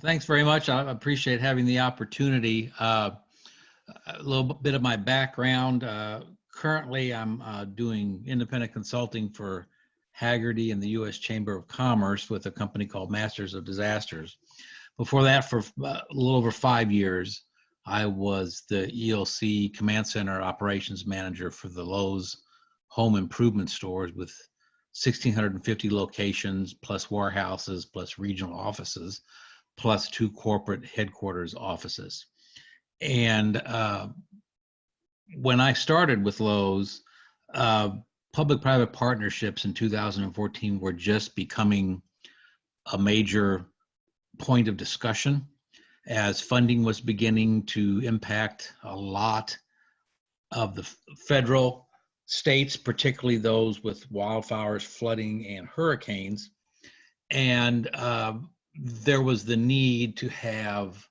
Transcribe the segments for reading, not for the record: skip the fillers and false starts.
Thanks very much. I appreciate having the opportunity. A little bit of my background. Currently, I'm doing independent consulting for Haggerty and the U.S. Chamber of Commerce with a company called Masters of Disasters. Before that, for a little over 5 years, I was the ELC Command Center Operations Manager for the Lowe's home improvement stores with 1,650 locations, plus warehouses, plus regional offices, plus 2 corporate headquarters offices. And when I started with Lowe's, public-private partnerships in 2014 were just becoming a major point of discussion as funding was beginning to impact a lot of the federal states, particularly those with wildfires, flooding, and hurricanes. And there was the need to have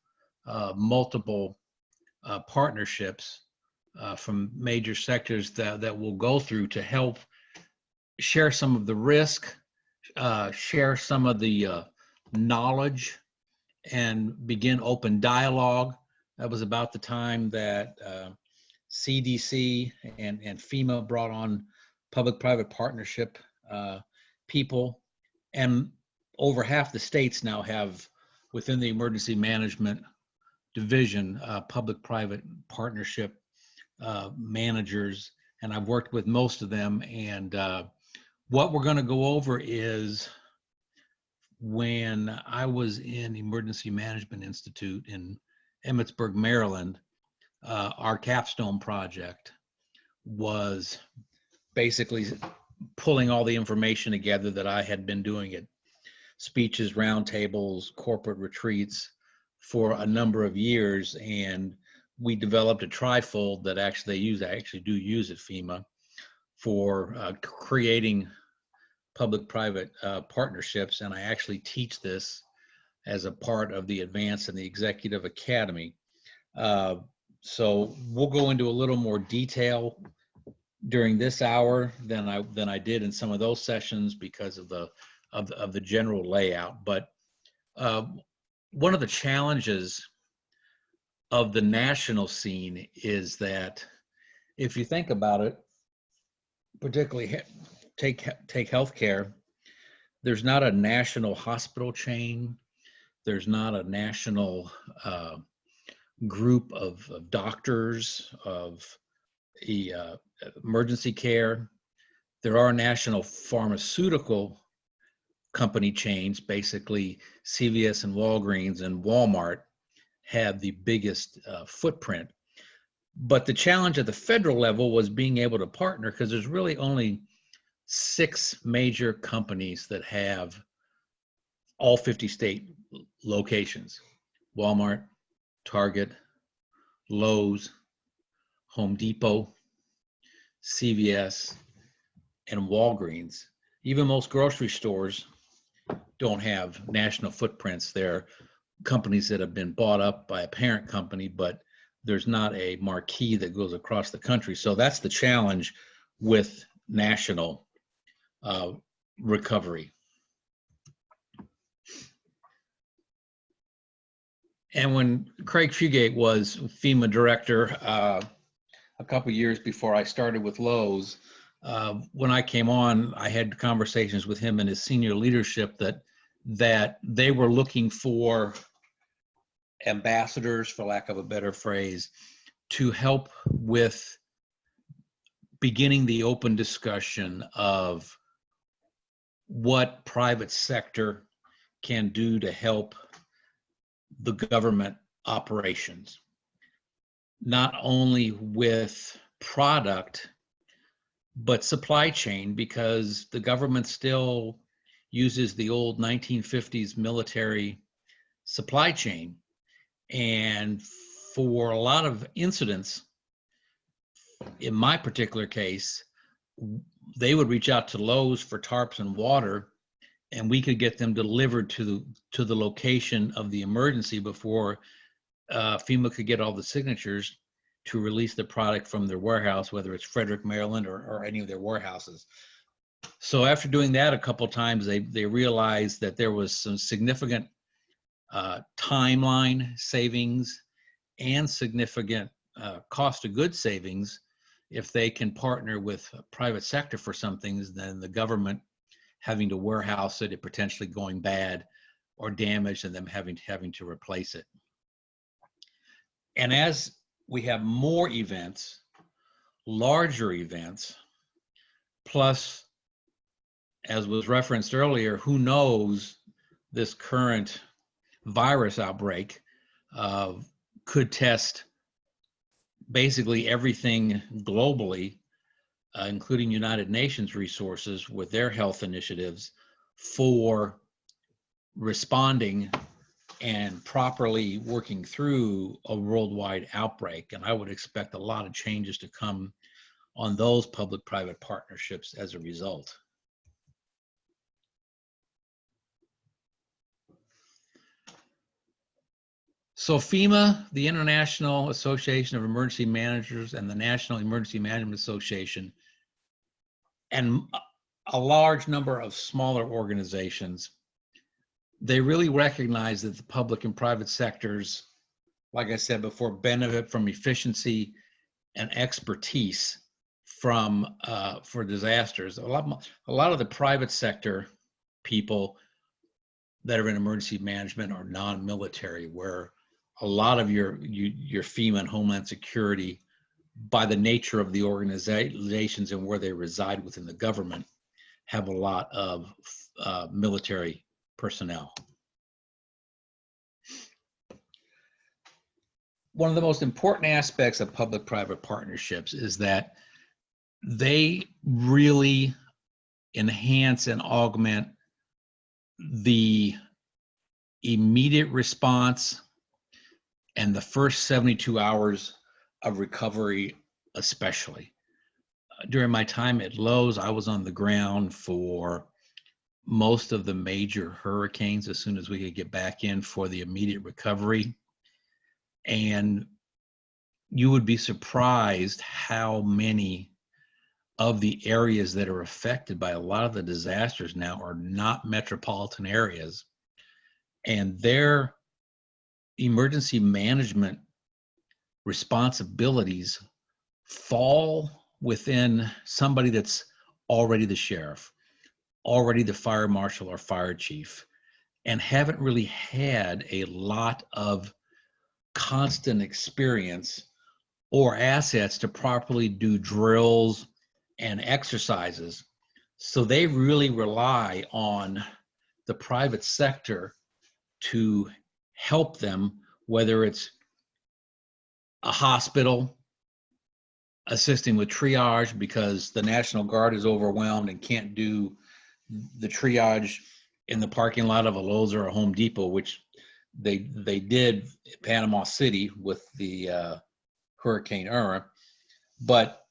multiple partnerships from major sectors that will go through to help share some of the risk, share some of the knowledge, and begin open dialogue. That was about the time that CDC and FEMA brought on public-private partnership people, and over half the states now have, within the emergency management division, public-private partnership managers, and I've worked with most of them. And what we're going to go over is, when I was in Emergency Management Institute in Emmitsburg, Maryland, our capstone project was basically pulling all the information together that I had been doing at speeches, roundtables, corporate retreats for a number of years, and we developed a trifold that I actually do use at FEMA for creating public-private partnerships, and I actually teach this as a part of the Advanced and the Executive Academy. So we'll go into a little more detail during this hour than I did in some of those sessions because of the general layout. But one of the challenges of the national scene is that, if you think about it, particularly take healthcare, there's not a national hospital chain. There's not a national group of doctors, of emergency care. There are national pharmaceutical company chains. Basically, CVS and Walgreens and Walmart have the biggest footprint. But the challenge at the federal level was being able to partner, because there's really only 6 major companies that have all 50 state locations: Walmart, Target, Lowe's, Home Depot, CVS, and Walgreens. Even most grocery stores don't have national footprints. They're companies that have been bought up by a parent company, but there's not a marquee that goes across the country. So that's the challenge with national recovery. And when Craig Fugate was FEMA director a couple years before I started with Lowe's, when I came on, I had conversations with him and his senior leadership that they were looking for ambassadors, for lack of a better phrase, to help with beginning the open discussion of what private sector can do to help the government operations, not only with product, but supply chain, because the government still uses the old 1950s military supply chain. And for a lot of incidents, in my particular case, they would reach out to Lowe's for tarps and water, and we could get them delivered to the location of the emergency before FEMA could get all the signatures to release the product from their warehouse, whether it's Frederick, Maryland, or any of their warehouses. So after doing that a couple of times, they realized that there was some significant timeline savings and significant cost of goods savings if they can partner with private sector for some things than the government having to warehouse it, potentially going bad or damaged, and them having to replace it. And as we have more events, larger events, plus, as was referenced earlier, who knows, this current virus outbreak could test basically everything globally, including United Nations resources with their health initiatives for responding and properly working through a worldwide outbreak. And I would expect a lot of changes to come on those public-private partnerships as a result. So FEMA, the International Association of Emergency Managers, and the National Emergency Management Association, and a large number of smaller organizations, they really recognize that the public and private sectors, like I said before, benefit from efficiency and expertise from for disasters. A lot of the private sector people that are in emergency management are non-military, where a lot of your FEMA and Homeland Security, by the nature of the organizations and where they reside within the government, have a lot of military personnel. One of the most important aspects of public-private partnerships is that they really enhance and augment the immediate response and the first 72 hours of recovery, especially. During my time at Lowe's, I was on the ground for most of the major hurricanes as soon as we could get back in for the immediate recovery. And you would be surprised how many of the areas that are affected by a lot of the disasters now are not metropolitan areas. And their emergency management responsibilities fall within somebody that's already the sheriff, already the fire marshal or fire chief, and haven't really had a lot of constant experience or assets to properly do drills and exercises. So they really rely on the private sector to help them, whether it's a hospital assisting with triage because the National Guard is overwhelmed and can't do the triage in the parking lot of a Lowe's or a Home Depot, which they did in Panama City with the Hurricane Irma. But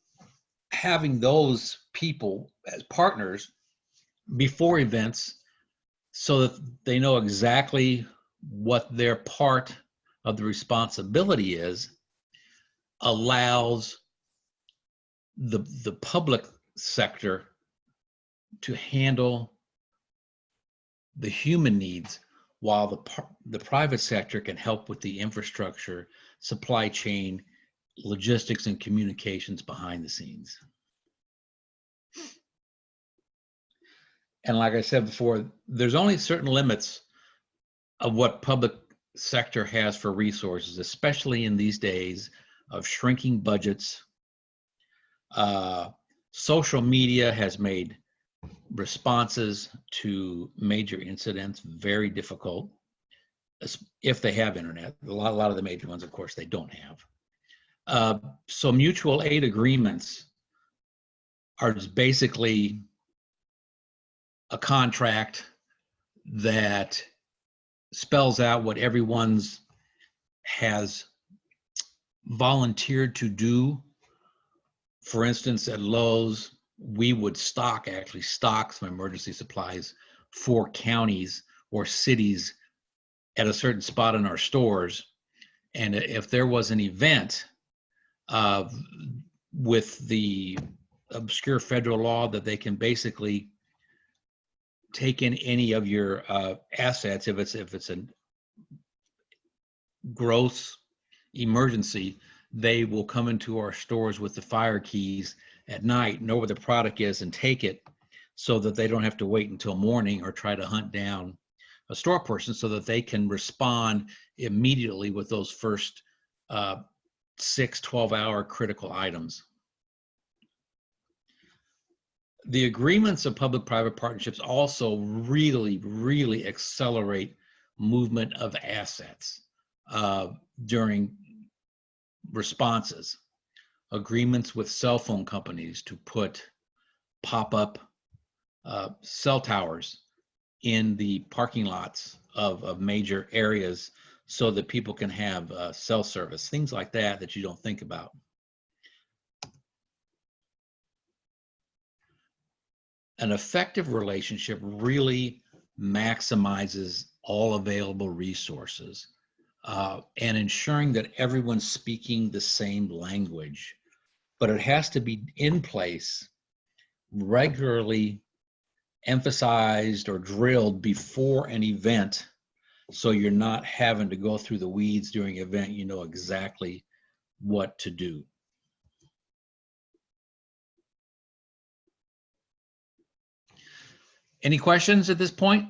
having those people as partners before events so that they know exactly what their part of the responsibility is allows the public sector to handle the human needs while the private sector can help with the infrastructure, supply chain, logistics, and communications behind the scenes. And like I said before, there's only certain limits of what public sector has for resources, especially in these days of shrinking budgets. Social media has made responses to major incidents very difficult, if they have internet. A lot of the major ones, of course, they don't have. So mutual aid agreements are just basically a contract that spells out what everyone's has volunteered to do. For instance, at Lowe's, we would actually stock some emergency supplies for counties or cities at a certain spot in our stores. And if there was an event with the obscure federal law that they can basically take in any of your assets, if it's a gross emergency, they will come into our stores with the fire keys at night, know where the product is, and take it, so that they don't have to wait until morning or try to hunt down a store person, so that they can respond immediately with those first 12-hour critical items. The agreements of public-private partnerships also really accelerate movement of assets during responses. Agreements with cell phone companies to put pop-up cell towers in the parking lots of major areas so that people can have cell service, things like that you don't think about. An effective relationship really maximizes all available resources and ensuring that everyone's speaking the same language, but it has to be in place, regularly emphasized or drilled before an event, so you're not having to go through the weeds during an event. You know exactly what to do. Any questions at this point?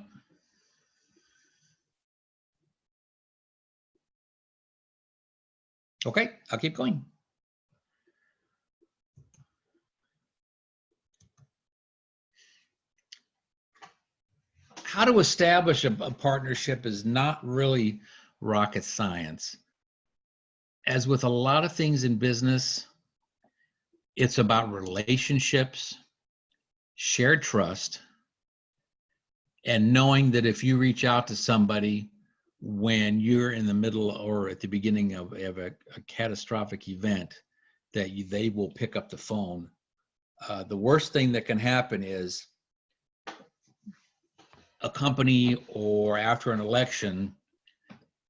Okay, I'll keep going. How to establish a partnership is not really rocket science. As with a lot of things in business, it's about relationships, shared trust, and knowing that if you reach out to somebody when you're in the middle or at the beginning of a catastrophic event, that they will pick up the phone. The worst thing that can happen is a company, or after an election,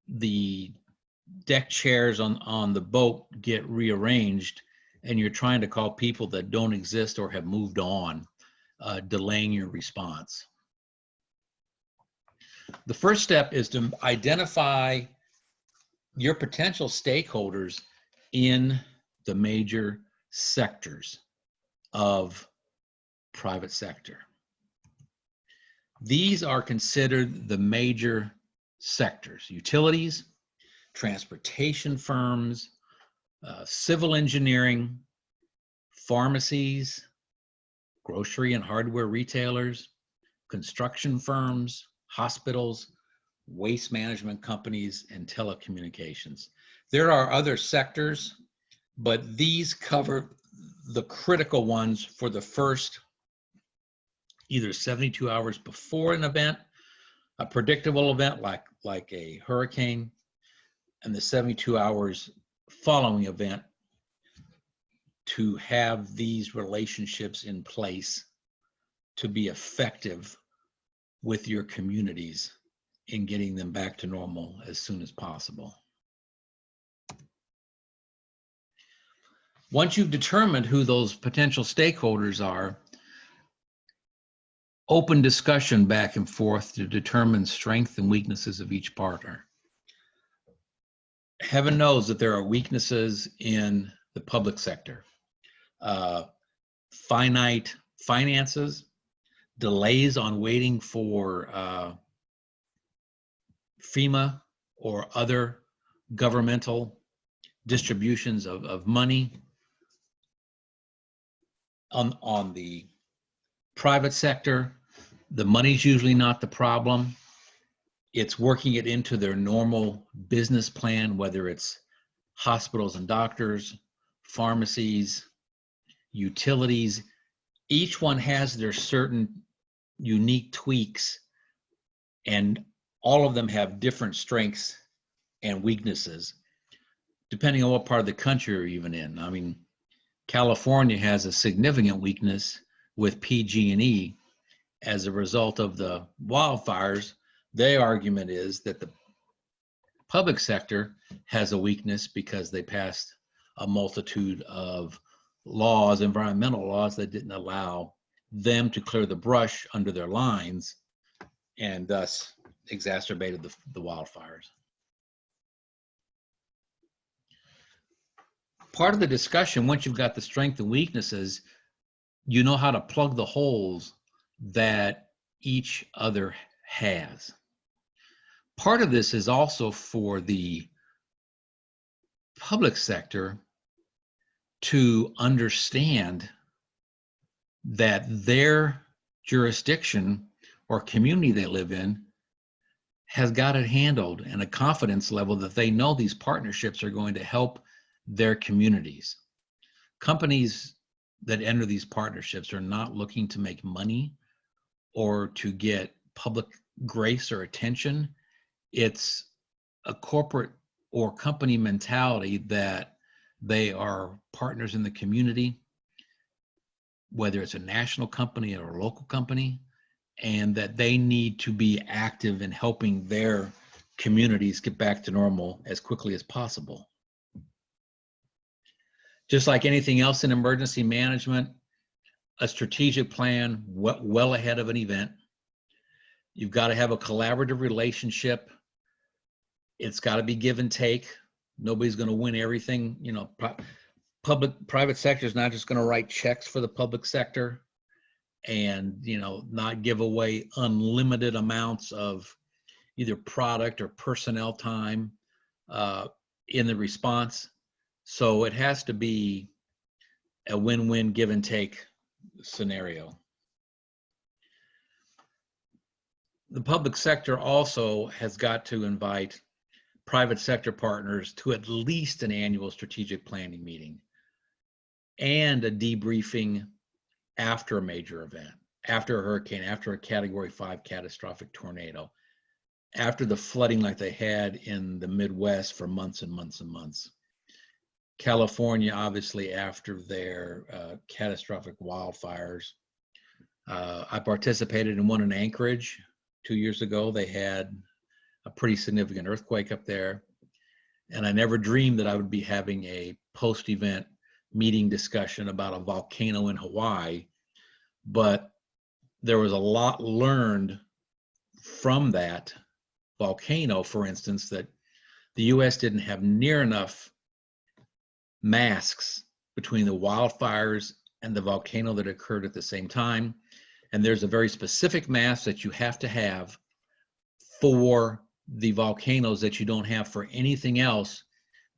the deck chairs on the boat get rearranged and you're trying to call people that don't exist or have moved on, delaying your response. The first step is to identify your potential stakeholders in the major sectors of private sector. These are considered the major sectors: utilities, transportation firms, civil engineering, pharmacies, grocery and hardware retailers, construction firms, hospitals, waste management companies, and telecommunications. There are other sectors, but these cover the critical ones for the first either 72 hours before an event, a predictable event like a hurricane, and the 72 hours following event, to have these relationships in place to be effective with your communities in getting them back to normal as soon as possible. Once you've determined who those potential stakeholders are, open discussion back and forth to determine strengths and weaknesses of each partner. Heaven knows that there are weaknesses in the public sector. Finite finances, delays on waiting for FEMA or other governmental distributions of money. On the private sector, the money's usually not the problem. It's working it into their normal business plan, whether it's hospitals and doctors, pharmacies, utilities. Each one has their certain unique tweaks, and all of them have different strengths and weaknesses, depending on what part of the country you're even in. I mean, California has a significant weakness with PG&E as a result of the wildfires. Their argument is that the public sector has a weakness because they passed a multitude of laws, environmental laws, that didn't allow them to clear the brush under their lines, and thus exacerbated the wildfires. part of the discussion, once you've got the strengths and weaknesses, you know how to plug the holes that each other has. Part of this is also for the public sector to understand that their jurisdiction or community they live in has got it handled, and a confidence level that they know these partnerships are going to help their communities. Companies that enter these partnerships are not looking to make money or to get public grace or attention. It's a corporate or company mentality that they are partners in the community, whether it's a national company or a local company, and that they need to be active in helping their communities get back to normal as quickly as possible. Just like anything else in emergency management, a strategic plan well ahead of an event. You've got to have a collaborative relationship. It's got to be give and take. Nobody's going to win everything. You know, private sector is not just going to write checks for the public sector and, you know, not give away unlimited amounts of either product or personnel time in the response. So it has to be a win-win give and take scenario. The public sector also has got to invite private sector partners to at least an annual strategic planning meeting and a debriefing after a major event, after a hurricane, after a Category 5 catastrophic tornado, after the flooding like they had in the Midwest for months and months and months. California, obviously, after their catastrophic wildfires. I participated in one in Anchorage 2 years ago. They had a pretty significant earthquake up there. And I never dreamed that I would be having a post-event meeting discussion about a volcano in Hawaii. But there was a lot learned from that volcano, for instance, that the US didn't have near enough masks between the wildfires and the volcano that occurred at the same time. And there's a very specific mask that you have to have for the volcanoes that you don't have for anything else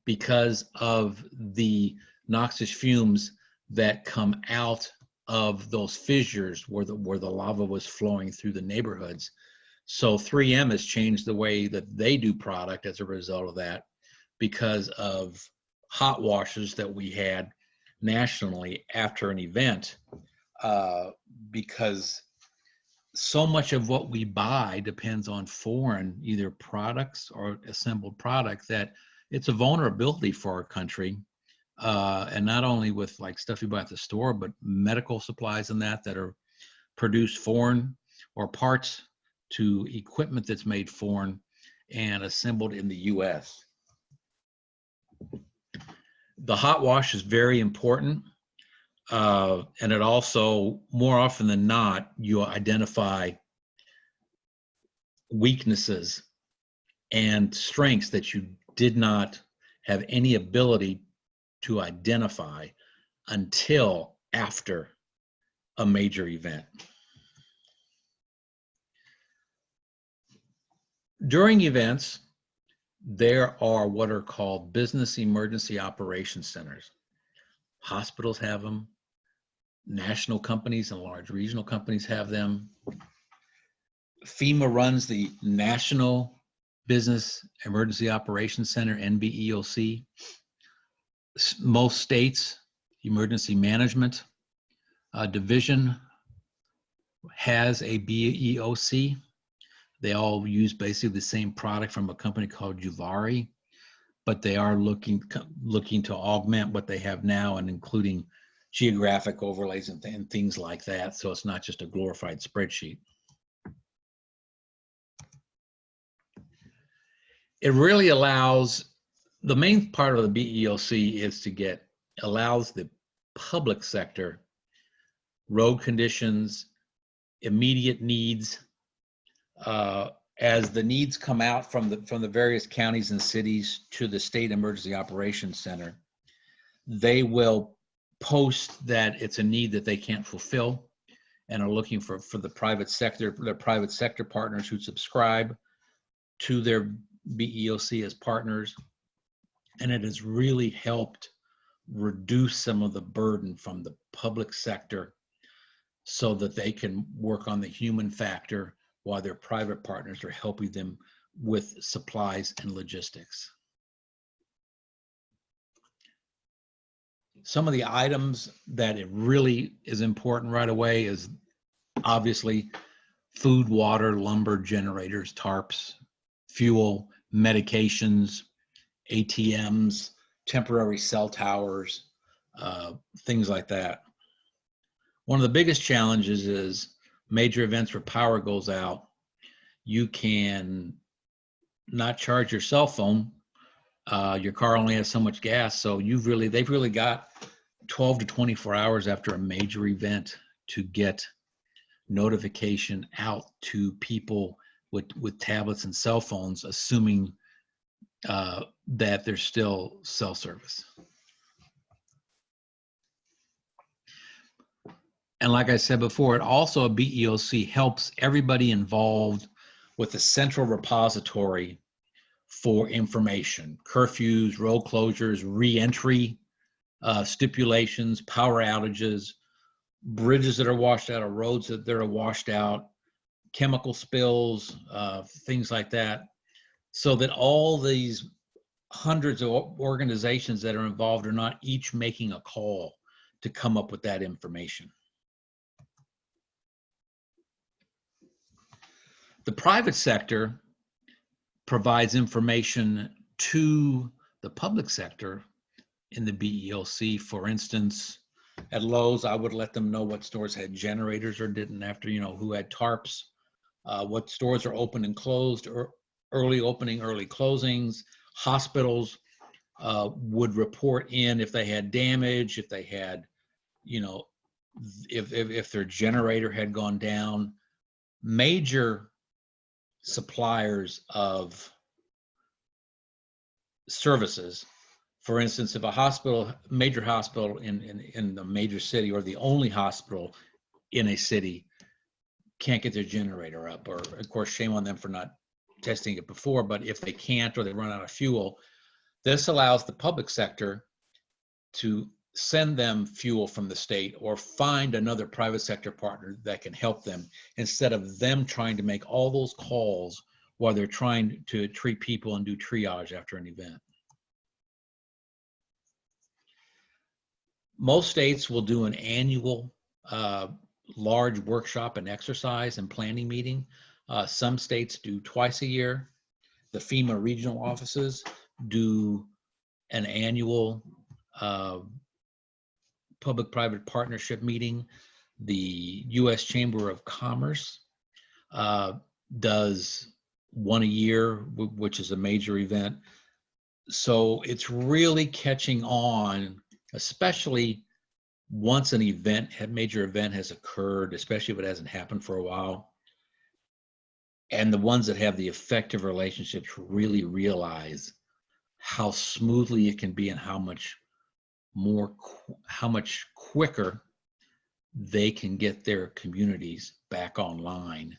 because of the noxious fumes that come out of those fissures where the lava was flowing through the neighborhoods. So 3M has changed the way that they do product as a result of that because of hot washes that we had nationally after an event, because so much of what we buy depends on foreign either products or assembled product that it's a vulnerability for our country. And not only with like stuff you buy at the store, but medical supplies and that are produced foreign, or parts to equipment that's made foreign and assembled in the US. The hot wash is very important. And it also, more often than not, you identify weaknesses and strengths that you did not have any ability to identify until after a major event. During events, there are what are called business emergency operations centers. Hospitals have them. National companies and large regional companies have them. FEMA runs the National Business Emergency Operations Center, NBEOC. Most states, emergency management division has a BEOC. They all use basically the same product from a company called Juvari, but they are looking to augment what they have now, and including geographic overlays and things like that. So it's not just a glorified spreadsheet. It really allows, the main part of the BEOC is to allows the public sector road conditions, immediate needs, as the needs come out from the various counties and cities to the State Emergency Operations Center. they will post that it's a need that they can't fulfill and are looking for the private sector, their private sector partners who subscribe to their BEOC as partners. And it has really helped reduce some of the burden from the public sector so that they can work on the human factor while their private partners are helping them with supplies and logistics. Some of the items that it really is important right away is obviously food, water, lumber, generators, tarps, fuel, medications, ATMs, temporary cell towers, things like that. One of the biggest challenges is major events where power goes out. You can not charge your cell phone. Your car only has so much gas, so they've really got 12 to 24 hours after a major event to get notification out to people with tablets and cell phones, assuming that there's still cell service. And like I said before, it also, a BEOC helps everybody involved with a central repository for information, curfews, road closures, re-entry stipulations, power outages, bridges that are washed out, or roads that are washed out, chemical spills, things like that, so that all these hundreds of organizations that are involved are not each making a call to come up with that information. The private sector provides information to the public sector in the BEOC. For instance, at Lowe's, I would let them know what stores had generators or didn't, after, who had tarps, what stores are open and closed, or early opening, early closings. Hospitals would report in if they had damage, if they had, if their generator had gone down. Major suppliers of services, for instance, if a major hospital in a major city, or the only hospital in a city, can't get their generator up, or of course, shame on them for not testing it before, but if they can't, or they run out of fuel, this allows the public sector to send them fuel from the state, or find another private sector partner that can help them, instead of them trying to make all those calls while they're trying to treat people and do triage after an event. Most states will do an annual large workshop and exercise and planning meeting. Some states do twice a year. The FEMA regional offices do an annual public-private partnership meeting. The U.S. Chamber of Commerce does one a year, which is a major event. So it's really catching on, especially once an event, a major event has occurred, especially if it hasn't happened for a while. And the ones that have the effective relationships really realize how smoothly it can be, and how much quicker they can get their communities back online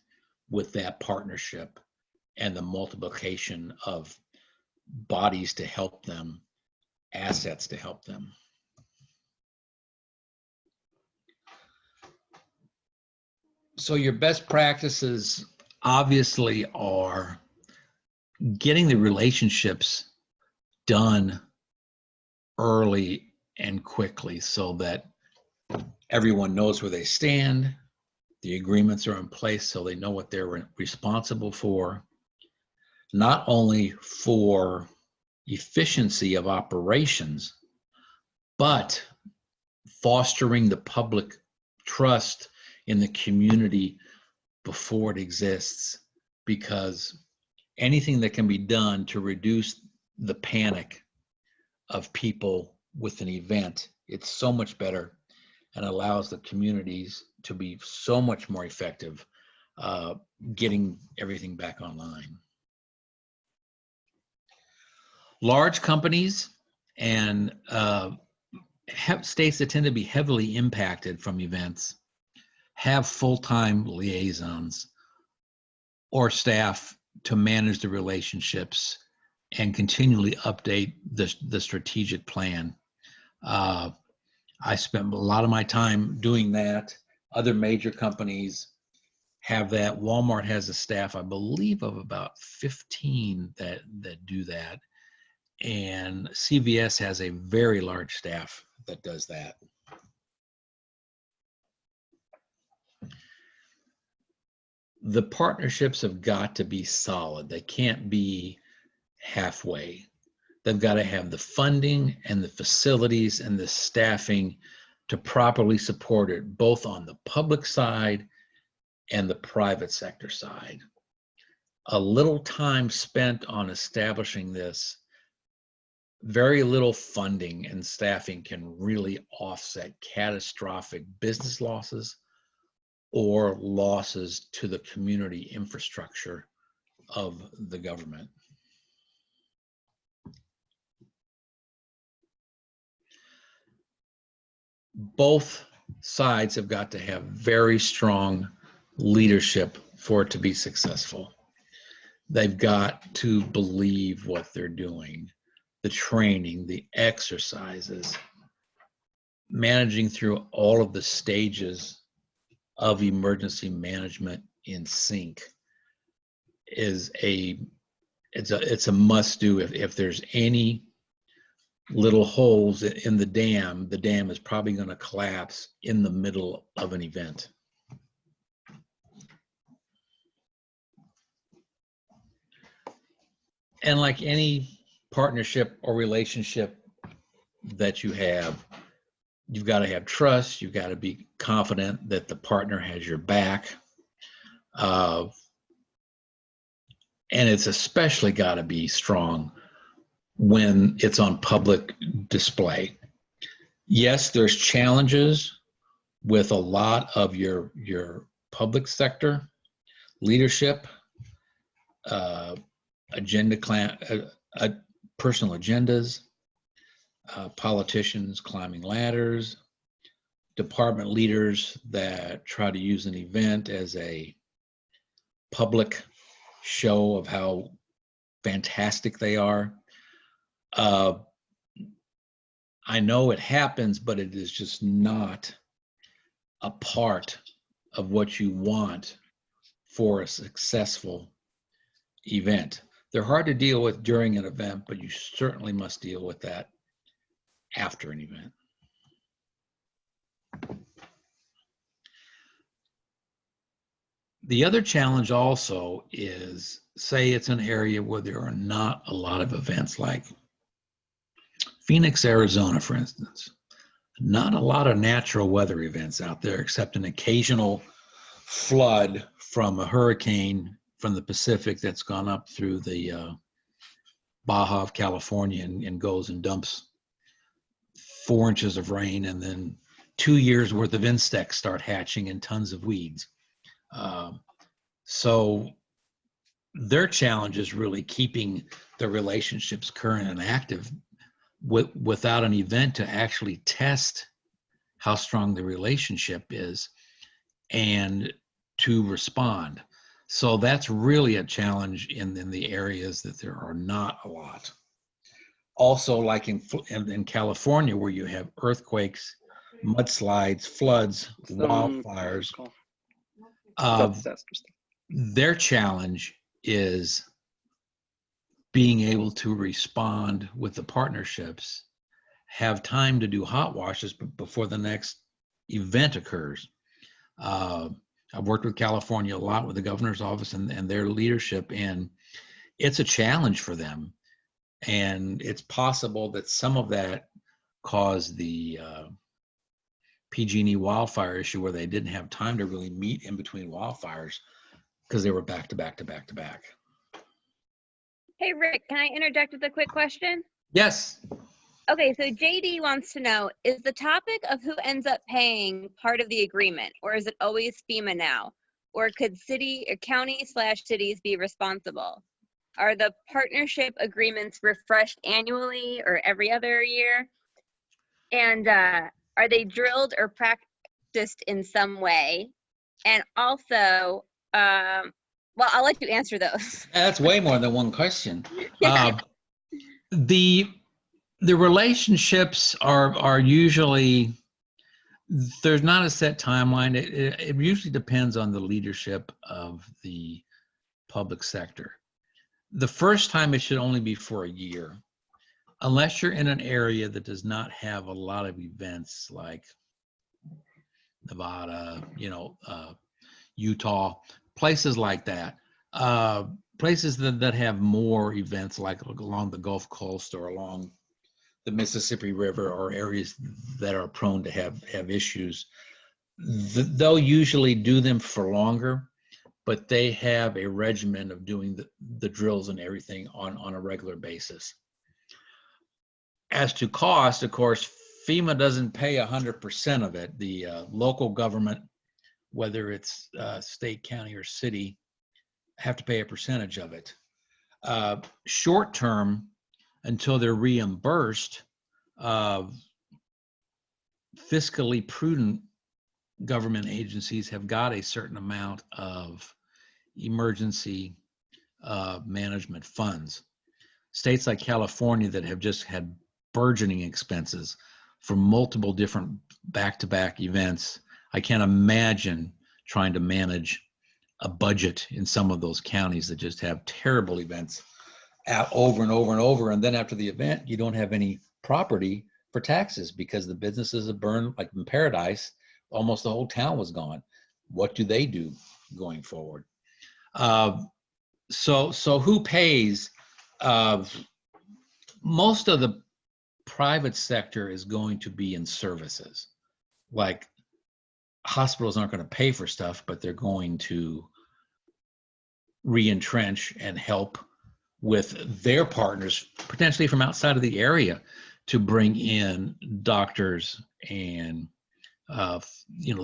with that partnership and the multiplication of bodies to help them, assets to help them. So your best practices obviously are getting the relationships done early and quickly, so that everyone knows where they stand. The agreements are in place so they know what they're responsible for, not only for efficiency of operations, but fostering the public trust in the community before it exists. Because anything that can be done to reduce the panic of people with an event, it's so much better, and allows the communities to be so much more effective getting everything back online. Large companies and states that tend to be heavily impacted from events have full-time liaisons or staff to manage the relationships and continually update the strategic plan. I spent a lot of my time doing that. Other major companies have that. Walmart has a staff, I believe, of about 15 that do that. And CVS has a very large staff that does that. The partnerships have got to be solid. They can't be halfway. They've got to have the funding and the facilities and the staffing to properly support it, both on the public side and the private sector side. A little time spent on establishing this, very little funding and staffing can really offset catastrophic business losses or losses to the community infrastructure of the government. Both sides have got to have very strong leadership for it to be successful. They've got to believe what they're doing, the training, the exercises, managing through all of the stages of emergency management in sync is it's a must do. If there's any little holes in the dam is probably going to collapse in the middle of an event. And like any partnership or relationship that you have, you've got to have trust. You've got to be confident that the partner has your back. And it's especially got to be strong when it's on public display. Yes, there's challenges with a lot of your public sector leadership, personal agendas, politicians climbing ladders, department leaders that try to use an event as a public show of how fantastic they are. I know it happens, but it is just not a part of what you want for a successful event. They're hard to deal with during an event, but you certainly must deal with that after an event. The other challenge also is, say it's an area where there are not a lot of events, like Phoenix, Arizona, for instance. Not a lot of natural weather events out there, except an occasional flood from a hurricane from the Pacific that's gone up through the Baja of California and goes and dumps 4 inches of rain, and then 2 years worth of insects start hatching and tons of weeds. So their challenge is really keeping the relationships current and active without an event to actually test how strong the relationship is and to respond. So that's really a challenge in the areas that there are not a lot. Also, like in California, where you have earthquakes, mudslides, floods, wildfires, their challenge is being able to respond with the partnerships, have time to do hot washes before the next event occurs. I've worked with California a lot with the governor's office and their leadership, and it's a challenge for them. And it's possible that some of that caused the PG&E wildfire issue, where they didn't have time to really meet in between wildfires because they were back to back to back to back. Hey, Rick, can I interject with a quick question? Yes. Okay, so JD wants to know, is the topic of who ends up paying part of the agreement, or is it always FEMA now? Or could city or county/cities be responsible? Are the partnership agreements refreshed annually or every other year? And are they drilled or practiced in some way? And also, well, I'll let you answer those. That's way more than one question. Yeah. The relationships are usually, there's not a set timeline. It usually depends on the leadership of the public sector. The first time it should only be for a year, unless you're in an area that does not have a lot of events like Nevada, Utah, places like that. Places that have more events like along the Gulf Coast or along the Mississippi River, or areas that are prone to have issues. They'll usually do them for longer, but they have a regimen of doing the drills and everything on a regular basis. As to cost, of course, FEMA doesn't pay 100% of it. The local government, whether it's state, county, or city, have to pay a percentage of it. Short term, until they're reimbursed, fiscally prudent government agencies have got a certain amount of emergency management funds. States like California that have just had burgeoning expenses for multiple different back-to-back events. I can't imagine trying to manage a budget in some of those counties that just have terrible events over and over and over. And then after the event, you don't have any property for taxes because the businesses have burned. Like in Paradise, almost the whole town was gone. What do they do going forward? So who pays? Most of the private sector is going to be in services. Like hospitals aren't going to pay for stuff, but they're going to re-entrench and help with their partners, potentially from outside of the area, to bring in doctors and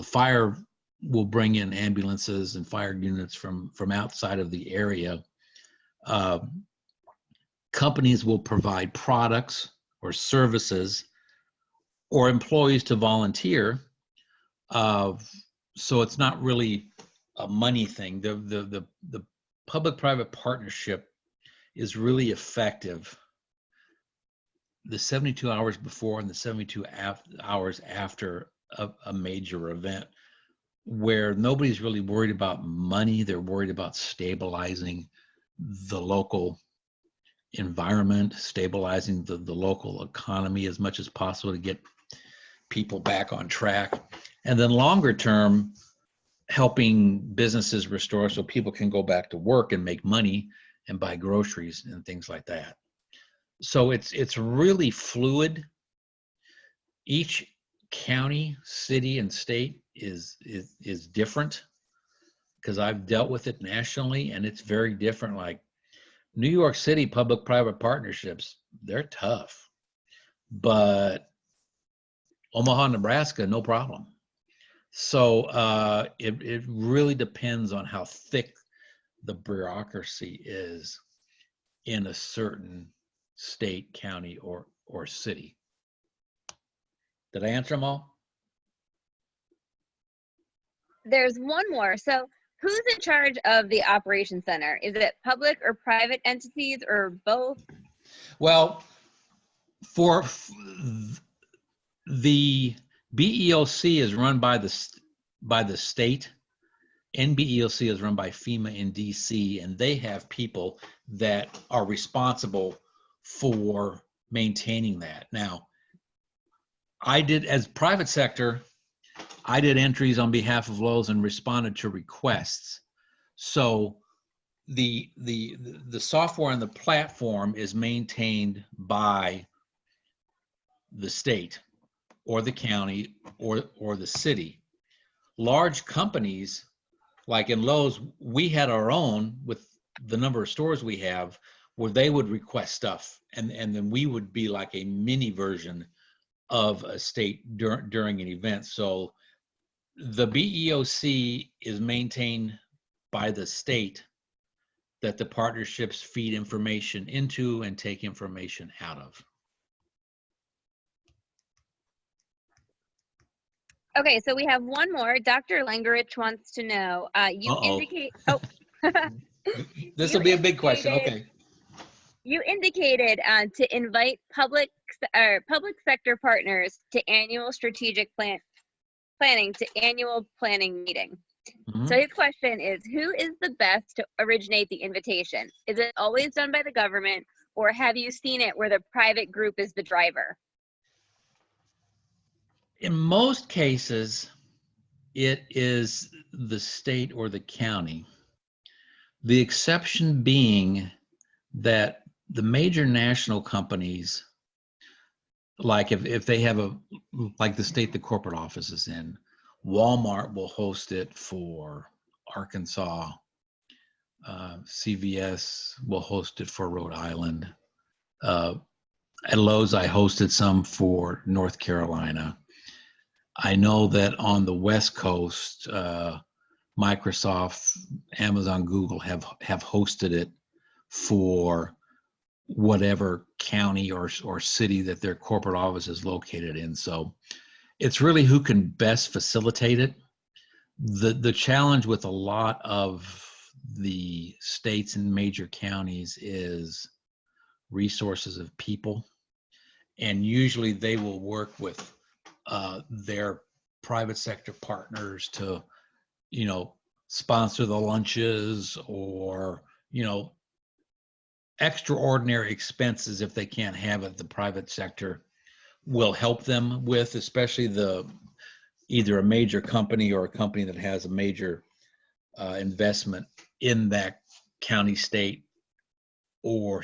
fire will bring in ambulances and fire units from outside of the area. Companies will provide products or services or employees to volunteer. So it's not really a money thing. The public-private partnership is really effective the 72 hours before and the 72 hours after a major event, where nobody's really worried about money. They're worried about stabilizing the local environment, stabilizing the local economy as much as possible to get people back on track. And then longer term, helping businesses restore so people can go back to work and make money and buy groceries and things like that. So it's really fluid. Each county, city, and state is different, because I've dealt with it nationally and it's very different. Like New York City public-private partnerships, they're tough, but Omaha, Nebraska, no problem. So it really depends on how thick the bureaucracy is in a certain state, county, or city. Did I answer them all? There's one more. So who's in charge of the operations center? Is it public or private entities or both? Well, for the BEOC is run by the state. NBEOC is run by FEMA in DC, and they have people that are responsible for maintaining that. Now, I did, as private sector, I did entries on behalf of Lowe's and responded to requests. So the software and the platform is maintained by the state or the county or the city. Large companies, like in Lowe's, we had our own with the number of stores we have, where they would request stuff, and then we would be like a mini version of a state during an event. So the BEOC is maintained by the state, that the partnerships feed information into and take information out of. Okay, so we have one more. Dr. Langerich wants to know, you Uh-oh. indicate, oh, This you will be a big question. Okay. you indicated to invite public sector partners to annual strategic planning to annual planning meeting. Mhm. So his question is, who is the best to originate the invitation? Is it always done by the government, or have you seen it where the private group is the driver? In most cases, it is the state or the county. The exception being that the major national companies, like if they have like the state the corporate office is in, Walmart will host it for Arkansas. CVS will host it for Rhode Island. At Lowe's, I hosted some for North Carolina. I know that on the West Coast, Microsoft, Amazon, Google have hosted it for whatever county or city that their corporate office is located in. So it's really who can best facilitate it. The challenge with a lot of the states and major counties is resources of people, and usually they will work with their private sector partners to, sponsor the lunches, or extraordinary expenses if they can't have it. The private sector will help them with, especially either a major company or a company that has a major investment in that county, state, or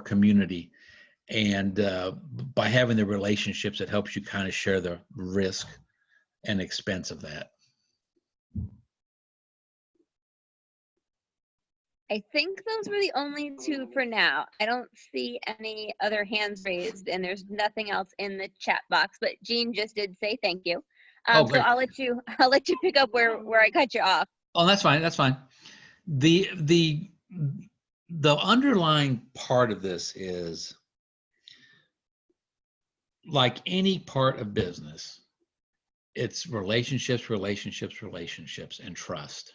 community. And by having the relationships, it helps you kind of share the risk and expense of that. I think those were the only two for now. I don't see any other hands raised, and there's nothing else in the chat box, but Jean just did say thank you. Oh, So great. I'll let you pick up where I cut you off. Oh, that's fine. That's fine. The underlying part of this is, like any part of business, it's relationships, and trust.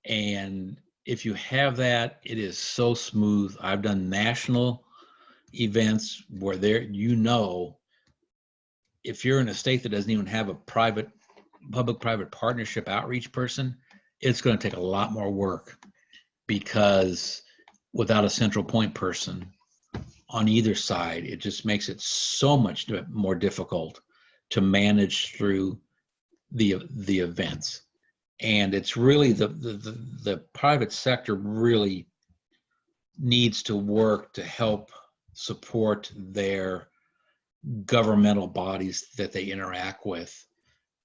And if you have that, it is so smooth. I've done national events where if you're in a state that doesn't even have a public-private partnership outreach person, it's going to take a lot more work, because without a central point person on either side, it just makes it so much more difficult to manage through the events. And it's really the private sector really needs to work to help support their governmental bodies that they interact with,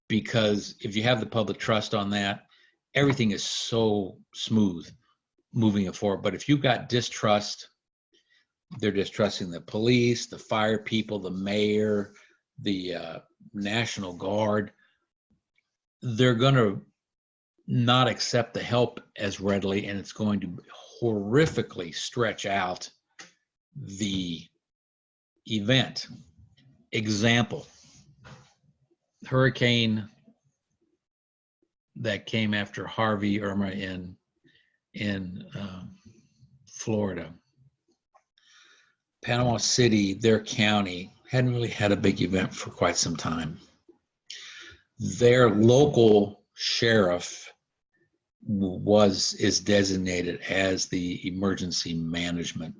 because if you have the public trust on that, everything is so smooth moving it forward. But if you've got distrust, they're distrusting the police, the fire people, the mayor, the National Guard, they're going to not accept the help as readily, and it's going to horrifically stretch out the event. Example, hurricane that came after Harvey, Irma in Florida. Panama City, their county, hadn't really had a big event for quite some time. Their local sheriff is designated as the emergency management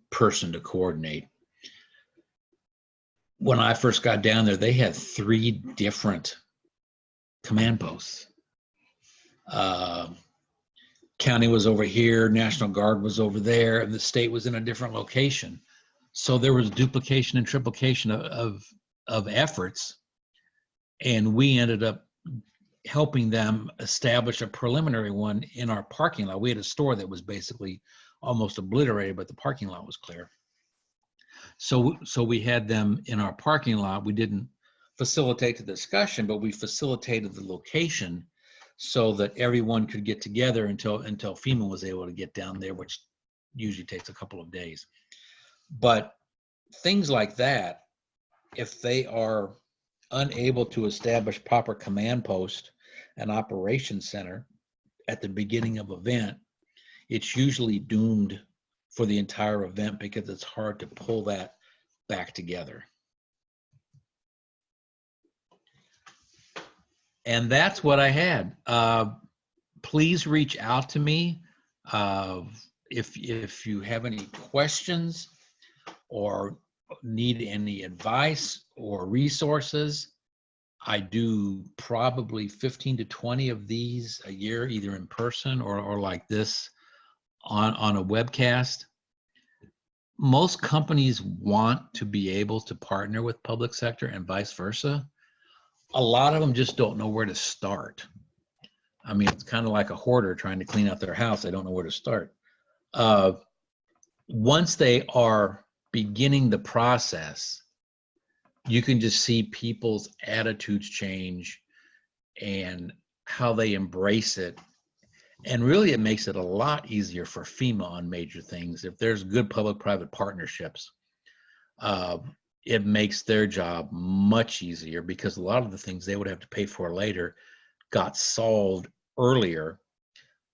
person to coordinate. When I first got down there, they had 3 different command posts. County was over here, National Guard was over there, and the state was in a different location. So there was duplication and triplication of efforts, and we ended up helping them establish a preliminary one in our parking lot. We had a store that was basically almost obliterated, but the parking lot was clear. So we had them in our parking lot. We didn't facilitate the discussion, but we facilitated the location so that everyone could get together until FEMA was able to get down there, which usually takes a couple of days. But things like that, if they are unable to establish proper command post and operations center at the beginning of event, it's usually doomed for the entire event because it's hard to pull that back together. And that's what I had. Please reach out to me if you have any questions or need any advice or resources. I do probably 15 to 20 of these a year, either in person or like this on a webcast. Most companies want to be able to partner with public sector and vice versa. A lot of them just don't know where to start. I mean, it's kind of like a hoarder trying to clean out their house. They don't know where to start. Once they are beginning the process, you can just see people's attitudes change and how they embrace it. And really, it makes it a lot easier for FEMA on major things. If there's good public-private partnerships, it makes their job much easier because a lot of the things they would have to pay for later got solved earlier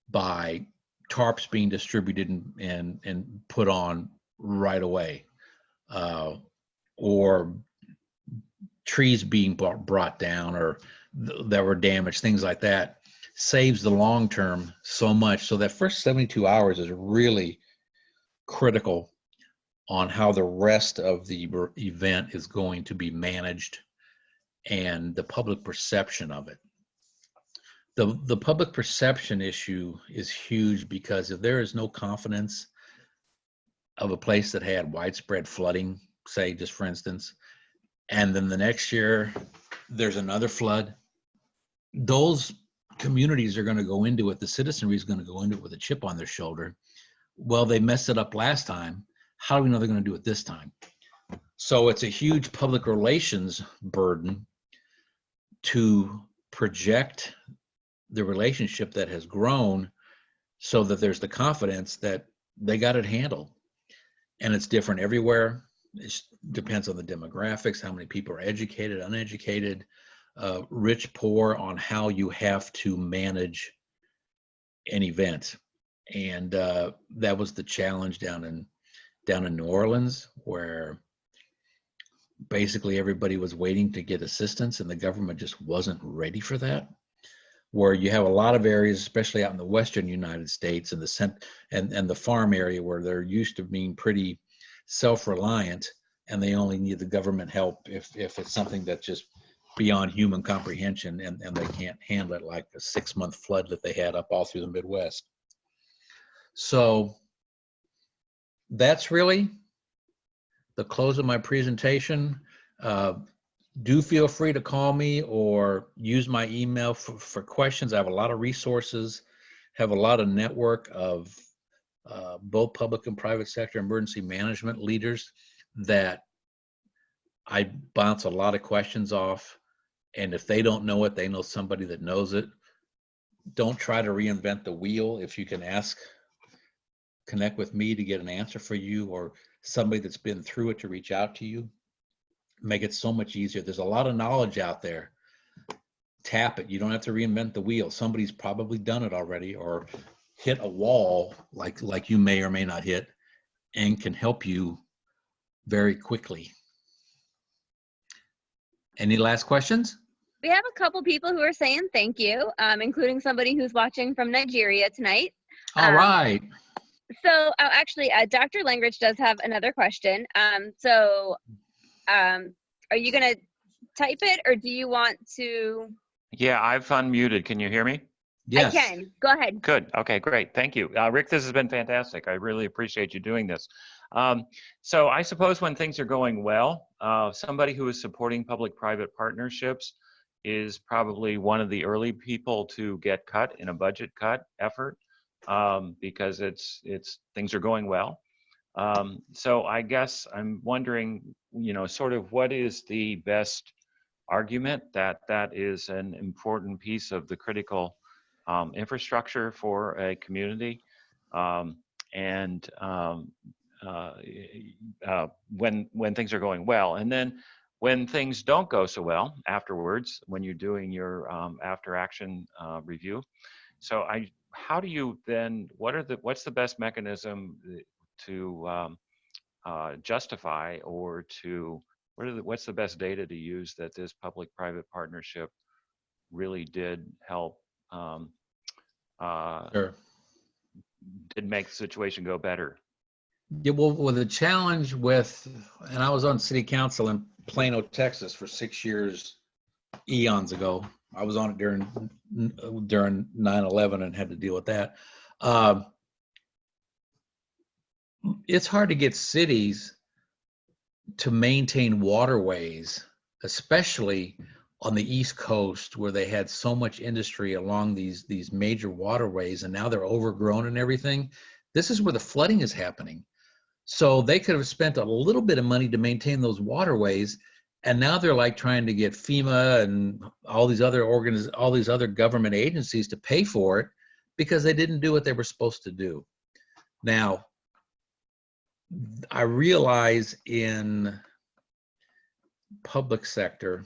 by tarps being distributed and put on right away, or trees being brought down or that were damaged, things like that, saves the long term so much. So that first 72 hours is really critical on how the rest of the event is going to be managed and the public perception of it. The public perception issue is huge because if there is no confidence of a place that had widespread flooding, say just for instance, and then the next year there's another flood, those communities are going to go into it, the citizenry is going to go into it with a chip on their shoulder. Well, they messed it up last time. How do we know they're going to do it this time? So it's a huge public relations burden to project the relationship that has grown so that there's the confidence that they got it handled. And it's different everywhere. It depends on the demographics, how many people are educated, uneducated, rich, poor, on how you have to manage an event. And that was the challenge down in New Orleans, where basically everybody was waiting to get assistance and the government just wasn't ready for that. Where you have a lot of areas, especially out in the western United States and the farm area, where they're used to being pretty self-reliant and they only need the government help if it's something that's just beyond human comprehension and they can't handle it, like a 6-month flood that they had up all through the Midwest. So that's really the close of my presentation. Do feel free to call me or use my email for questions. I have a lot of resources, have a lot of network of both public and private sector emergency management leaders that I bounce a lot of questions off. And if they don't know it, they know somebody that knows it. Don't try to reinvent the wheel. If you can connect with me to get an answer for you, or somebody that's been through it to reach out to you, make it so much easier. There's a lot of knowledge out there. Tap it. You don't have to reinvent the wheel. Somebody's probably done it already or hit a wall like you may or may not hit, and can help you very quickly. Any last questions? We have a couple people who are saying thank you, including somebody who's watching from Nigeria tonight. All right. So actually, Dr. Langridge does have another question. Are you going to type it, or do you want to? Yeah, I've unmuted. Can you hear me? Yes. I can. Go ahead. Good. Okay, great. Thank you. Rick, this has been fantastic. I really appreciate you doing this. So I suppose when things are going well, somebody who is supporting public-private partnerships is probably one of the early people to get cut in a budget cut effort, because things are going well. So I guess I'm wondering, sort of what is the best argument that is an important piece of the critical infrastructure for a community, when things are going well. And then when things don't go so well afterwards, when you're doing your after action review. So how do you then, what's the best mechanism to justify, or to, what's the best data to use that this public-private partnership really did help, Sure. did make the situation go better? Yeah, well, the challenge with, and I was on city council in Plano, Texas for 6 years, eons ago. I was on it during 9/11 and had to deal with that. It's hard to get cities to maintain waterways, especially on the East Coast, where they had so much industry along these major waterways, and now they're overgrown and everything. This is where the flooding is happening. So they could have spent a little bit of money to maintain those waterways, and now they're like trying to get FEMA and all these other government agencies to pay for it because they didn't do what they were supposed to do. Now, I realize in public sector,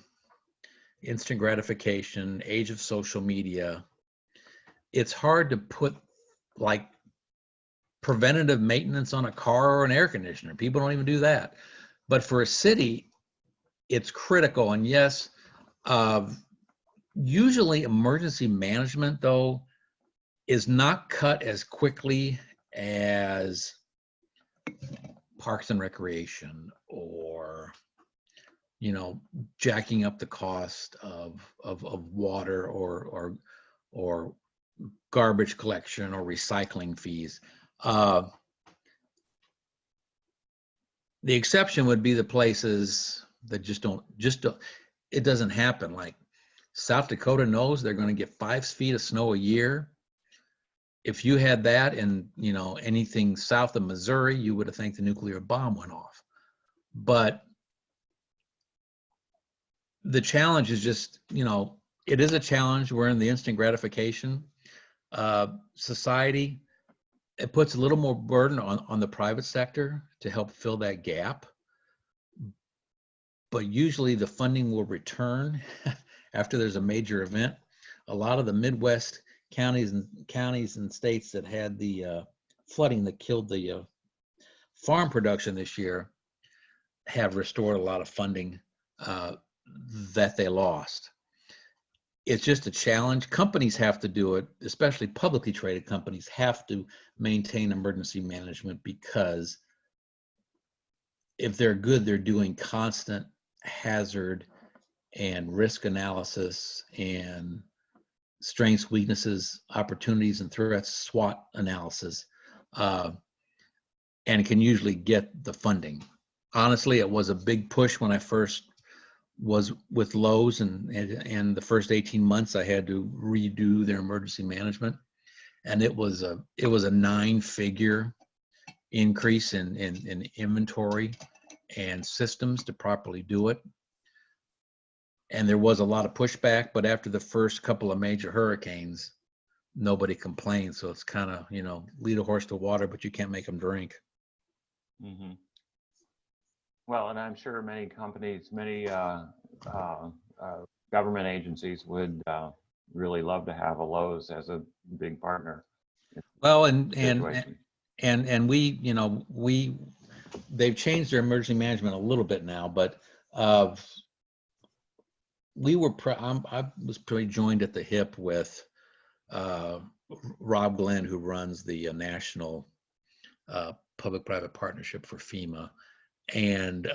instant gratification, age of social media, it's hard to put like preventative maintenance on a car or an air conditioner. People don't even do that. But for a city, it's critical. And yes, usually emergency management, though, is not cut as quickly as parks and recreation, or jacking up the cost of water or garbage collection or recycling fees. The exception would be the places that just don't, it doesn't happen. Like South Dakota knows they're going to get 5 feet of snow a year. If you had that in, anything south of Missouri, you would have think the nuclear bomb went off. But the challenge is just, it is a challenge. We're in the instant gratification society. It puts a little more burden on the private sector to help fill that gap. But usually the funding will return after there's a major event. A lot of the Midwest counties and states that had the flooding that killed the farm production this year have restored a lot of funding that they lost. It's just a challenge. Companies have to do it, especially publicly traded companies have to maintain emergency management, because if they're good, they're doing constant hazard and risk analysis and strengths, weaknesses, opportunities, and threats, SWOT analysis, and can usually get the funding. Honestly, it was a big push when I first was with Lowe's, and the first 18 months I had to redo their emergency management, and it was a 9-figure increase in inventory and systems to properly do it. And there was a lot of pushback, but after the first couple of major hurricanes, nobody complained. So it's kind of, lead a horse to water, but you can't make them drink. Mm-hmm. Well, and I'm sure many companies, many government agencies would really love to have a Lowe's as a big partner. Well, and we, they've changed their emergency management a little bit now, but I was pretty joined at the hip with Rob Glenn, who runs the National Public-Private Partnership for FEMA, and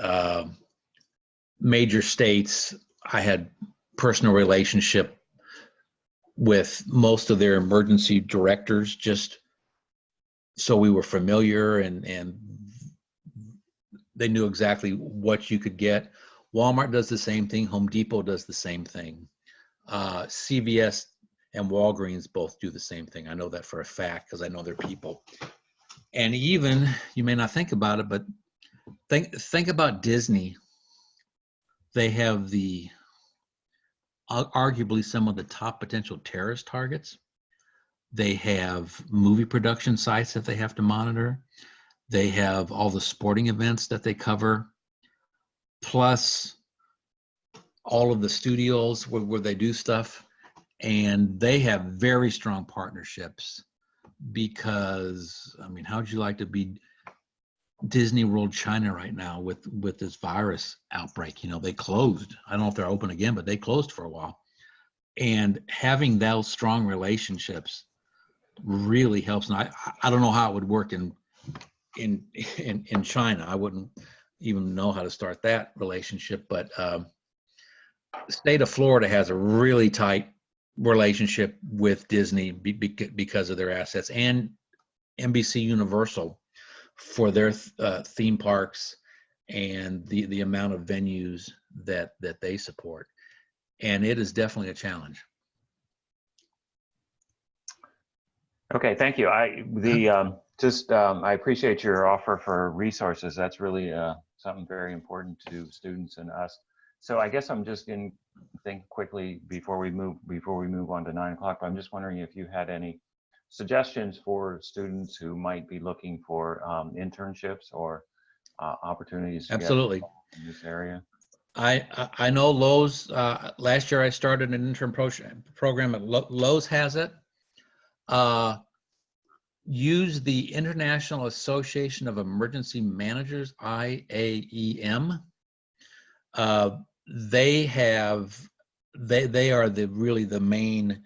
major states. I had personal relationship with most of their emergency directors, just so we were familiar, and they knew exactly what you could get. Walmart does the same thing. Home Depot does the same thing. CVS and Walgreens both do the same thing. I know that for a fact because I know their people. And even, you may not think about it, but think about Disney. They have arguably some of the top potential terrorist targets. They have movie production sites that they have to monitor. They have all the sporting events that they cover, plus all of the studios where they do stuff, and they have very strong partnerships because, I mean, how'd you like to be Disney World China right now with this virus outbreak? You know, they closed. I don't know if they're open again, but they closed for a while. And having those strong relationships really helps. And I don't know how it would work in China. I wouldn't even know how to start that relationship. But the state of Florida has a really tight relationship with Disney because of their assets, and NBC Universal for their theme parks and the amount of venues that they support. And it is definitely a challenge. Okay, thank you. I appreciate your offer for resources. That's really something very important to students and us. So I guess I'm just going to think quickly before we move on to 9 o'clock. I'm just wondering if you had any suggestions for students who might be looking for internships or opportunities to Absolutely. get in this area. I know Lowe's, last year I started an intern program at Lowe's has it. Use the International Association of Emergency Managers, IAEM. They are really the main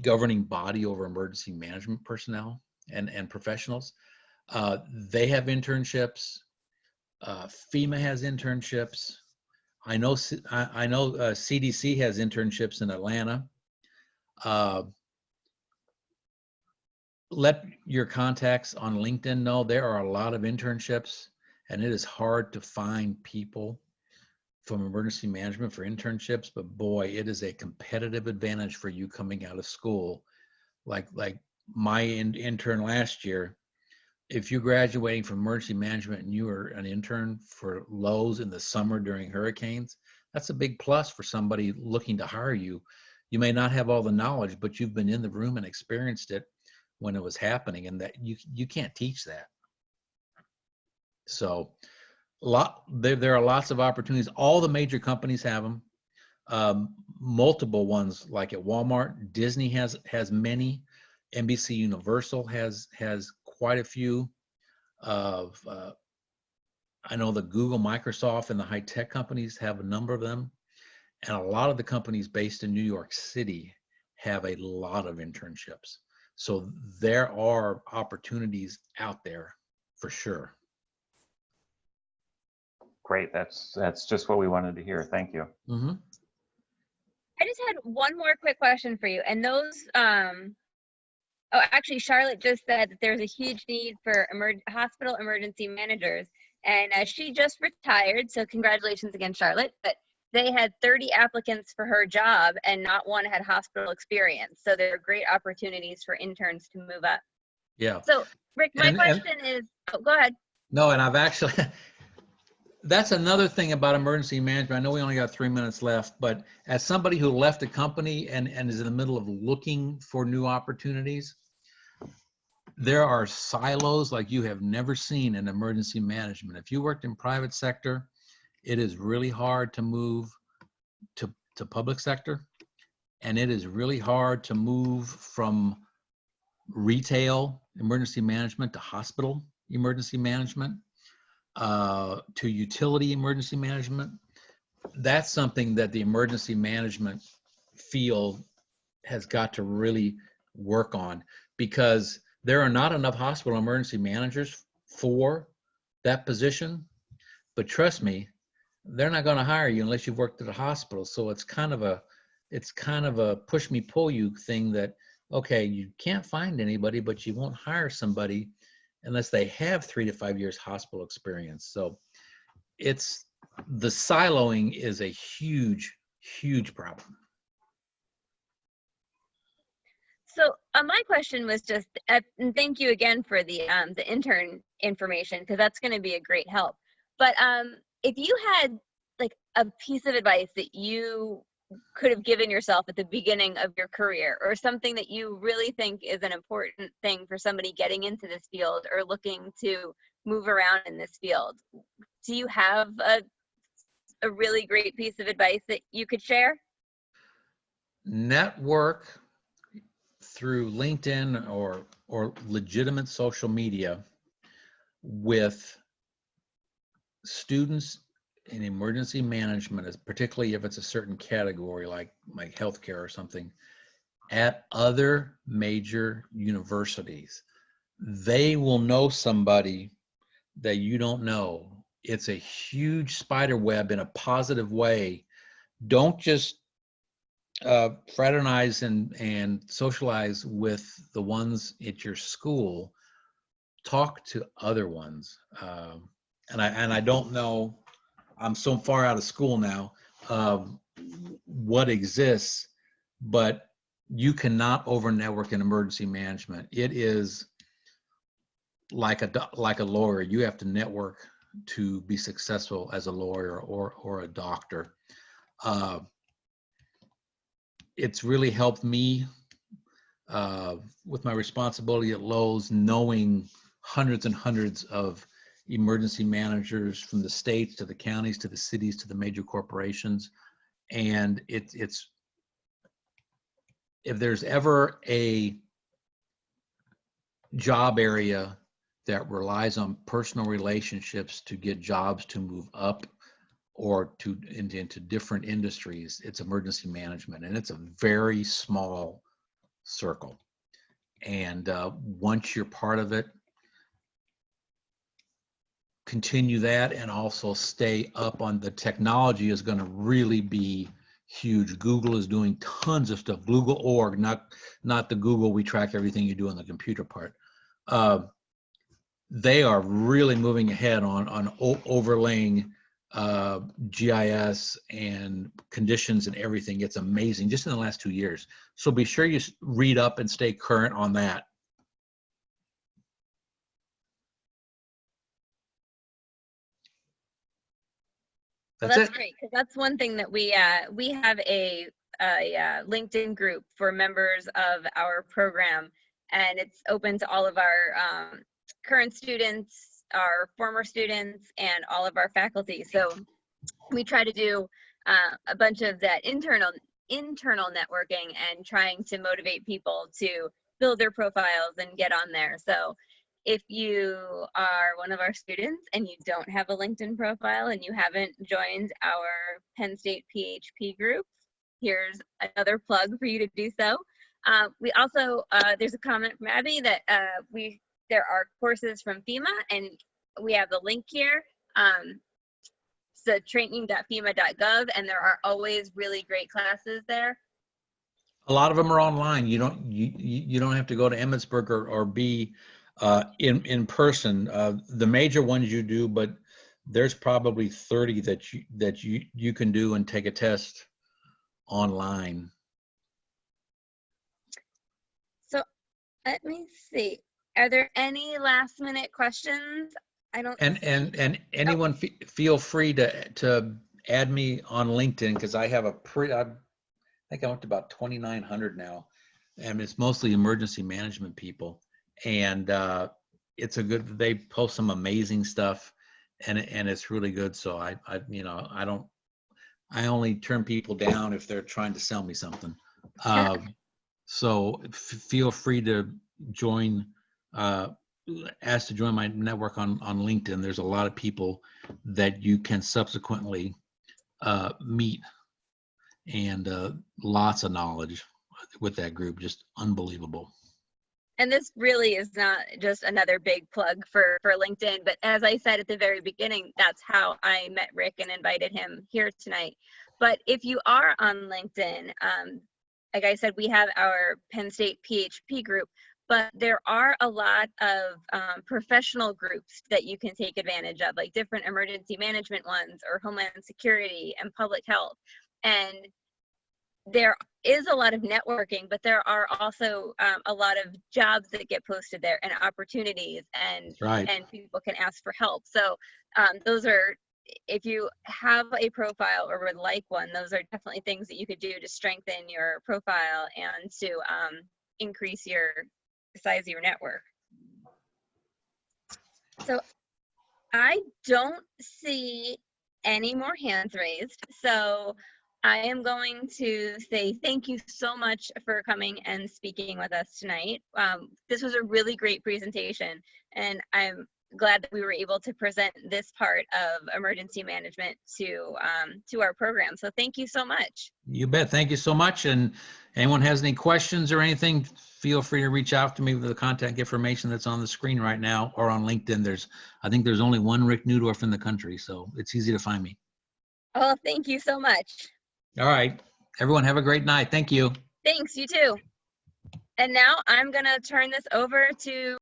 governing body over emergency management personnel and professionals. They have internships. FEMA has internships. I know CDC has internships in Atlanta. Let your contacts on LinkedIn know there are a lot of internships, and it is hard to find people from emergency management for internships, but boy, it is a competitive advantage for you coming out of school. Like my intern last year, if you're graduating from emergency management and you were an intern for Lowe's in the summer during hurricanes, that's a big plus for somebody looking to hire you. You may not have all the knowledge, but you've been in the room and experienced it when it was happening, and that you can't teach that. So there are lots of opportunities. All the major companies have them. Multiple ones, like at Walmart. Disney has many. NBC Universal has quite a few. I know the Google, Microsoft, and the high tech companies have a number of them, and a lot of the companies based in New York City have a lot of internships. So there are opportunities out there for sure. Great, that's just what we wanted to hear. Thank you. Mm-hmm. I just had one more quick question for you. And those, actually, Charlotte just said that there's a huge need for hospital emergency managers. And she just retired, so congratulations again, Charlotte. But they had 30 applicants for her job, and not one had hospital experience. So there are great opportunities for interns to move up. Yeah. So, Rick, my question is, go ahead. No, and I've actually, that's another thing about emergency management. I know we only got 3 minutes left, but as somebody who left a company and is in the middle of looking for new opportunities, there are silos like you have never seen in emergency management. If you worked in private sector, it is really hard to move to public sector, and it is really hard to move from retail emergency management to hospital emergency management, to utility emergency management. That's something that the emergency management field has got to really work on, because there are not enough hospital emergency managers for that position. But trust me, they're not going to hire you unless you've worked at a hospital. So it's kind of a push me pull you thing that, okay, you can't find anybody, but you won't hire somebody unless they have 3 to 5 years hospital experience. So the siloing is a huge, huge problem. So my question was just, and thank you again for the intern information, because that's going to be a great help. But if you had like a piece of advice that you could have given yourself at the beginning of your career, or something that you really think is an important thing for somebody getting into this field or looking to move around in this field, do you have a really great piece of advice that you could share? Network through LinkedIn or legitimate social media with students in emergency management, particularly if it's a certain category like healthcare or something, at other major universities. They will know somebody that you don't know. It's a huge spider web in a positive way. Don't just fraternize and socialize with the ones at your school. Talk to other ones. And I don't know, I'm so far out of school now, what exists, but you cannot over network in emergency management. It is like a lawyer. You have to network to be successful as a lawyer or a doctor. It's really helped me with my responsibility at Lowe's, knowing hundreds and hundreds of emergency managers from the states to the counties to the cities to the major corporations. And it's if there's ever a job area that relies on personal relationships to get jobs to move up or into different industries, it's emergency management, and it's a very small circle. And once you're part of it, continue that, and also stay up on the technology is going to really be huge. Google is doing tons of stuff. Google.org, not the Google we track everything you do on the computer part. They are really moving ahead on overlaying GIS and conditions and everything. It's amazing just in the last 2 years. So be sure you read up and stay current on that. Well, that's great, because that's one thing that we have a LinkedIn group for members of our program, and it's open to all of our current students, our former students, and all of our faculty. So we try to do a bunch of that internal networking and trying to motivate people to build their profiles and get on there. So if you are one of our students and you don't have a LinkedIn profile and you haven't joined our Penn State PHP group, here's another plug for you to do so. We also, there's a comment from Abby that there are courses from FEMA, and we have the link here. So training.fema.gov, and there are always really great classes there. A lot of them are online. You don't have to go to Emmitsburg or be in person. The major ones you do, but there's probably 30 that you can do and take a test online. So let me see. Are there any last minute questions? I don't. And anyone feel free to add me on LinkedIn, because I have I think I went to about 2,900 now, and it's mostly emergency management people. And they post some amazing stuff, and it's really good. So I only turn people down if they're trying to sell me something. So feel free to join, ask to join my network on LinkedIn. There's a lot of people that you can subsequently meet, and lots of knowledge with that group, just unbelievable. And this really is not just another big plug for LinkedIn, but as I said at the very beginning, that's how I met Rick and invited him here tonight. But if you are on LinkedIn, like I said, we have our Penn State PHP group, but there are a lot of professional groups that you can take advantage of, like different emergency management ones or Homeland Security and public health. And there is a lot of networking, but there are also a lot of jobs that get posted there and opportunities, and right. And people can ask for help. So those are, if you have a profile or would like one, those are definitely things that you could do to strengthen your profile and to increase the size of your network. So I don't see any more hands raised. So I am going to say thank you so much for coming and speaking with us tonight. This was a really great presentation, and I'm glad that we were able to present this part of emergency management to our program. So thank you so much. You bet. Thank you so much. And anyone has any questions or anything, feel free to reach out to me with the contact information that's on the screen right now or on LinkedIn. I think there's only one Rick Neudorf in the country, so it's easy to find me. Oh, thank you so much. All right. Everyone have a great night. Thank you. Thanks, you too. And now I'm gonna turn this over to